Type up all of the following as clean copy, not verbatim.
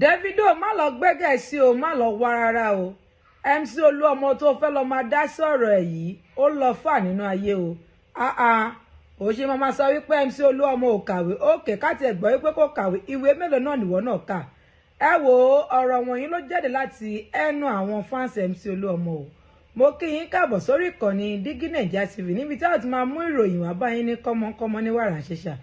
Davido má lọ gbẹ́gẹ̀ sí o, má lọ wá rárá o. MC Oluomo tó fẹ́ lọ máa dá sọ̀rọ̀ ẹ̀ yìí ó lọ fà nínú ayé o. Ó ṣe máa sọ wípé MC Oluomo ò kàwé, òkè káti ẹ̀ gbọ́ wípé kò kàwé, ìwé mélòó náà nìwọ náà kà. Ẹ wo ọ̀rọ̀ wọ̀nyí ló jáde láti ẹnu àwọn fans MC Oluomo o. Mo kí yín káàbọ̀ sórí ìkànnì Dígí Naija TV níbi tí a ti máa mú ìròyìn wá bá yín ní kọ́mọkọ́mọ ní wàrà ṣẹṣà.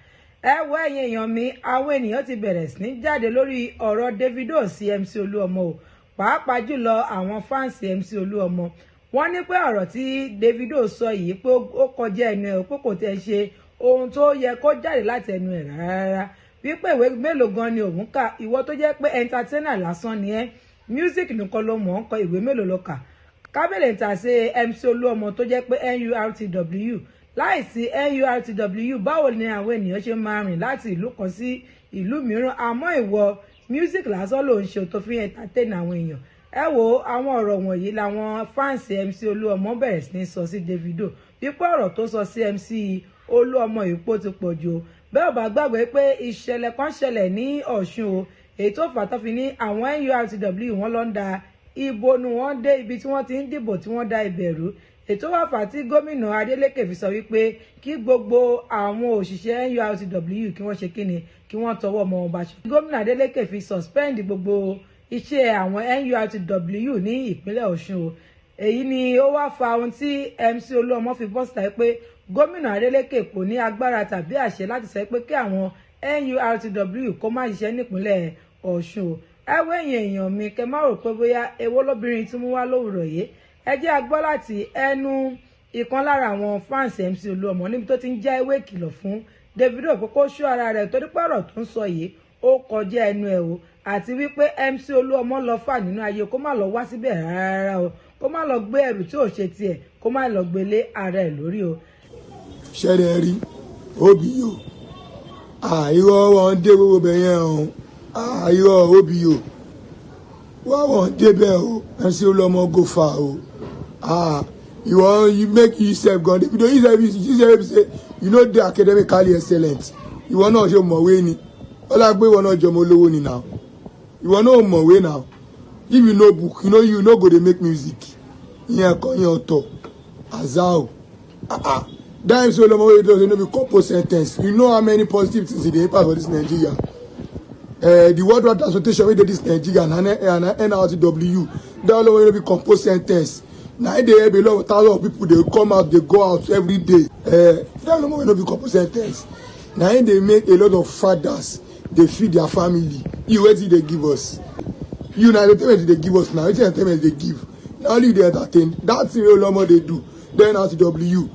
Ẹ wo ẹ̀yin èèyàn mi, àwọn ènìyàn ti bẹ̀rẹ̀ sí ní jáde lórí ọ̀rọ̀ Davido sí MC Oluomo o, pàápàá jùlọ àwọn fans MC Oluomo. Wọ́n ní pé ọ̀rọ̀ tí Davido sọ yìí pé ó kọjá ẹnu ẹ̀, pé kò tẹ̀ ṣe ohun tó yẹ kó jáde láti ẹnu ẹ̀ rárá. Wípé ìwé mélòó gan ni òun kà, ìwọ tó jẹ́ pé entertainer lásán ni ẹ́, music nìkan ló mọ̀ ọ́n kọ, ìwé mélòó ló kà. Kábẹ̀lẹ̀ ń ta sí MC Oluomo tó jẹ́ pé Nurtw, láìsí Nurtw báwo ni àwọn ènìyàn ṣe máa rìn láti ìlú kan sí ìlú mìíràn, àmọ́ ìwọ music lásán ló ń ṣe tó fi entertain àwọn èèyàn. Ẹ wo àwọn ọ̀rọ̀ wọ̀nyí làwọn fans MC Oluomo bẹ̀rẹ̀ sí ní sọ sí Davido, wípé ọ̀rọ̀ tó sọ sí MC Oluomo ìpò ti pọ̀ jù. Bẹ́ẹ̀ ò bá gbàgbé pé ìṣẹ̀lẹ̀ kan ṣẹlẹ̀ ní Ọ̀ṣun o, èyí tó fà tó fi ní àwọn Nurtw wọn lọ ń da ìbò nu wọn dé ibi tí wọ́n ti ń dìbò tí wọ́n da ìbẹ̀rù. Ètò wà fà tí gómìnà Adeleke fi sọ wípé kí gbogbo àwọn òṣìṣẹ́ Nurtw kí wọ́n ṣe kíni, kí wọ́n tọwọ́ ọmọ wọn bá ṣe. Gómìnà Adeleke fi suspend gbogbo iṣẹ́ àwọn Nurtw ní ìpínlẹ̀ Ọ̀ṣun o. Èyí ni ó wá fa ohun tí MC Oluomo fi bọ́ síta pé gómìnà Adeleke kò ní agbára tàbí àṣẹ láti sọ pé kí àwọn Nurtw kó má ṣiṣẹ́ nípínlẹ̀ Ọ̀ṣun o. Ẹ wo ẹ̀yin èèyàn mi, kẹ má rò pé bóyá èwo lóbìnrin tí mú wá lówùrọ̀ yìí. Ẹ jẹ́ a gbọ́ láti ẹnu ìkan lára àwọn fans MC Oluomo níbi tó ti ń já ewé ìkìlọ̀ fún Davido pé kó ṣọ́ ara rẹ̀ torí pé ọ̀rọ̀ tó ń sọ yìí ó kọjá ẹnu ẹ̀ o, àti wípé MC Oluomo lọ fà nínú ayé, kó má lọ wá síbẹ̀ rárá o, kó má lọ gbé ẹrù tí ò ṣe tiẹ̀, kó má lọ gbélé ara ẹ̀ lórí o. Ṣẹlẹ̀ rí òbí o, irọ́ wọn dé gbogbo bẹ̀yẹn o, irọ́ òbí o, wọ́n débẹ̀ o, MC Oluomo go far o. You make yourself gone. Davido you say you know the academically excellent. Ìwọ náà ṣe mọ̀wé ni. Ọlá gbé ìwọ náà jọmọ olówó ni now. Ìwọ náà mọ̀wé now. If you know book, you know go dey make music. Ìyẹn kan yẹn ọ̀tọ̀. Azao. That MC Oluomo wey does no be compose sentence. You know how many positive things dey happen for this Nigeria. The worldwide transportation wey dey this Nigeria and Nurtw. That Oluomo wey no be compose sentence. Now they have a lot of thousands of people, they come out, they go out every day. That Oluomo wey no be compose sentence. Now they make a lot of fathers, they feed their family. You wetin they give us? You na entertainment they give us now. Wetin entertainment they give? Na only they entertain. That thing wey Oluomo they do. Then Nurtw.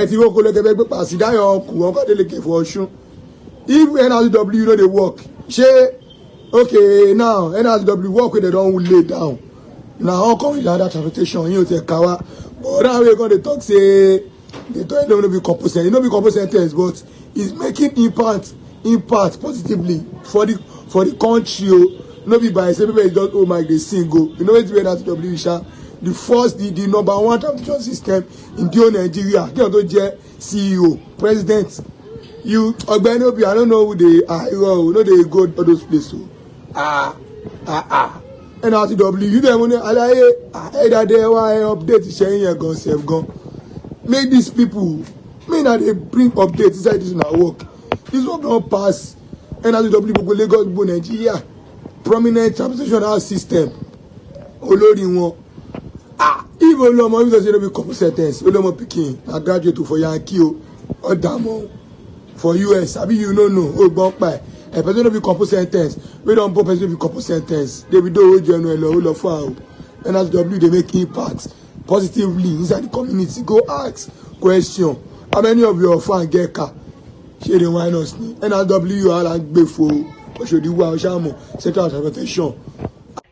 Ti wo ko le gbe pe pasi da yan ku won ko Adeleke for Osun. If Nurtw no dey work, shey okay now Nurtw work wey they don lay down. Now how come with that transportation you take kawa? But now we going to talk say they don't know be compose. You know be compose sentence, but it's making impact positively for the country. No be by say people just oh my they sing go. You know it's where Nurtw the first the number one transportation system in the whole Nigeria. They don't get CEO, president. You Ogbeni Obi, I don't know who they are. You know they go to those places. Nurtw, you dem only alaye either they want update sharing your gun self gun. Make these people, na they bring updates inside this na work. This work don't pass. Nurtw people Lagos people Nigeria prominent transportation system. Olórí wọn. If Oluomo if say no be compose sentence, Oluomo pikin na graduate for Yankee o, Odamo for US. Abi you no know, o gbon pa. A person no be compose sentence. We don't put person be compose sentence. Davido general all of our Nurtw they make impact positively inside the community. Go ask question. How many of your fans get car? Share the wine us. Nurtw are like before. Oshodi wa Oshamo central transportation.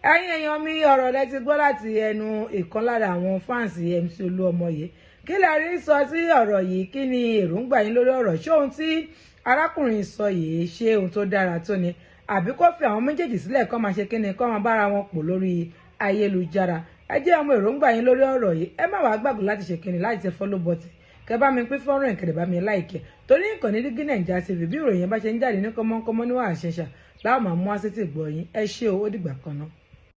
Ẹ̀yin èèyàn mi, ọ̀rọ̀ lẹ ti gbọ́ láti ẹnu ìkan lára àwọn fans MC Oluomo yìí. Kí lẹ rí sọ sí ọ̀rọ̀ yìí? Kí ni èròǹgbà yín lórí ọ̀rọ̀? Ṣé ohun tí arákùnrin sọ yìí ṣe ohun tó dára tó ni, àbí kó fi àwọn méjèèjì sílẹ̀ kó máa ṣe kíni, kó máa bára wọn pọ̀ lórí ayélujára? Ẹ jẹ́ ọmọ èròǹgbà yín lórí ọ̀rọ̀ yìí. Ẹ má wàá gbàgbé láti ṣe kíni, láti tẹ follow button, kẹ́ bá mi pín fọ́nrán, kẹ́ bá mi like. Torí ìkànnì Dígí Naija TV bí ìròyìn bá ṣe ń jáde ní kọ́mọ́kọ́mọ́ níwà àṣẹṣà láwọn máa mú wá sétí gbọ́ yín ẹ ṣé o ó dìgbà kan náà.